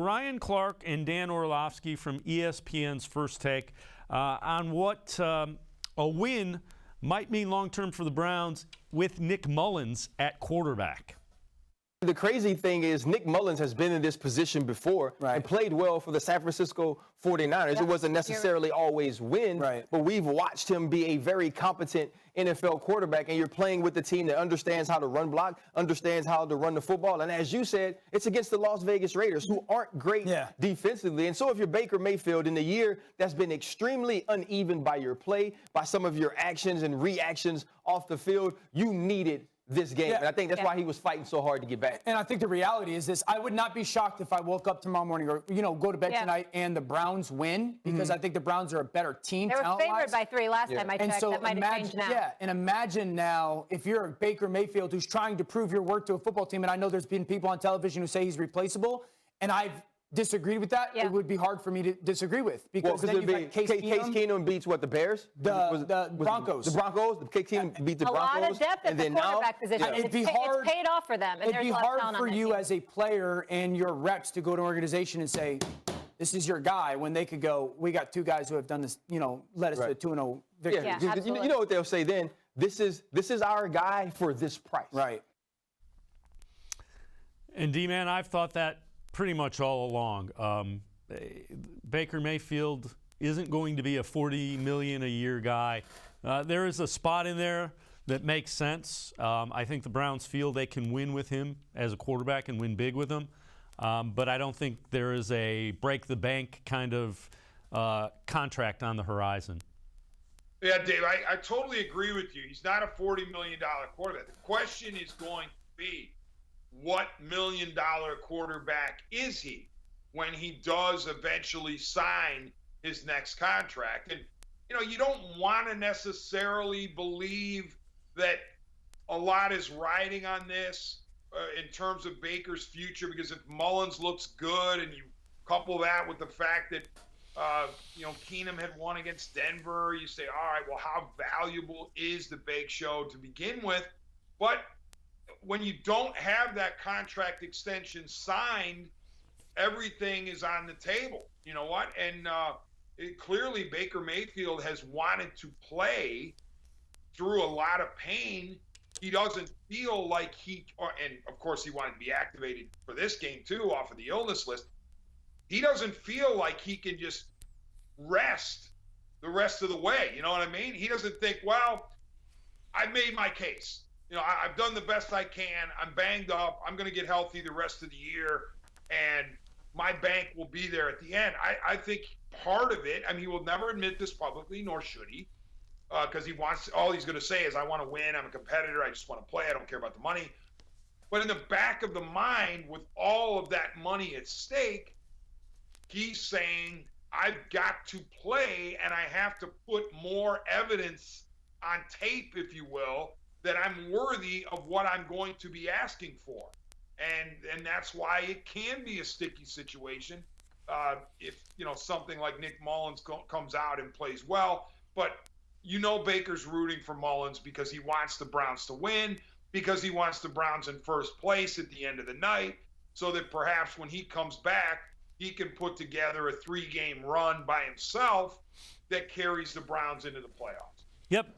Ryan Clark and Dan Orlovsky from ESPN's First Take on what a win might mean long-term for the Browns with Nick Mullens at quarterback. The crazy thing is Nick Mullens has been in this position before and played well for the San Francisco 49ers. It wasn't necessarily always win, but we've watched him be a very competent NFL quarterback, and you're playing with the team that understands how to run block, understands how to run the football. And as you said, it's against the Las Vegas Raiders, who aren't great defensively. And so if you're Baker Mayfield in a year that's been extremely uneven by your play, by some of your actions and reactions off the field, you needed this game. And I think that's why he was fighting so hard to get back. And I think the reality is this: I would not be shocked if I woke up tomorrow morning or, go to bed tonight and the Browns win, because I think the Browns are a better team. They were favored by 3 last time I checked. And so that might have changed now. Yeah, and imagine now if you're Baker Mayfield who's trying to prove your worth to a football team, and I know there's been people on television who say he's replaceable, and I've disagreed with that. It would be hard for me to disagree with, because then you've got Case Keenum beats what, the Bears? The Broncos. The Broncos? Case Keenum beat the Broncos. A lot of depth at the quarterback position. It'd be hard. It's paid off for them. And it'd be hard for you as a player and your reps to go to an organization and say, this is your guy, when they could go, we got 2 guys who have done this, led us to a 2-0 victory. Yeah, you know what they'll say then? This is our guy for this price. Right. And D-Man, I've thought that pretty much all along. Baker Mayfield isn't going to be a $40 million a year guy. There is a spot in there that makes sense. I think the Browns feel they can win with him as a quarterback and win big with him. But I don't think there is a break the bank kind of contract on the horizon. Yeah, Dave, I totally agree with you. He's not a $40 million quarterback. The question is going to be, what million-dollar quarterback is he when he does eventually sign his next contract? And, you don't want to necessarily believe that a lot is riding on this in terms of Baker's future, because if Mullens looks good and you couple that with the fact that, Keenum had won against Denver, you say, all right, well, how valuable is the Bake Show to begin with? But when you don't have that contract extension signed, everything is on the table. You know what? And clearly Baker Mayfield has wanted to play through a lot of pain. He doesn't feel like and of course he wanted to be activated for this game too off of the illness list. He doesn't feel like he can just rest the rest of the way. You know what I mean? He doesn't think, well, I've made my case. I've done the best I can. I'm banged up. I'm going to get healthy the rest of the year, and my bank will be there at the end. I think part of it, he will never admit this publicly, nor should he, because all he's going to say is, I want to win. I'm a competitor. I just want to play. I don't care about the money. But in the back of the mind, with all of that money at stake, he's saying, I've got to play, and I have to put more evidence on tape, if you will, that I'm worthy of what I'm going to be asking for. And that's why it can be a sticky situation if, something like Nick Mullens comes out and plays well. But Baker's rooting for Mullens because he wants the Browns to win, because he wants the Browns in first place at the end of the night, so that perhaps when he comes back, he can put together a 3-game run by himself that carries the Browns into the playoffs. Yep.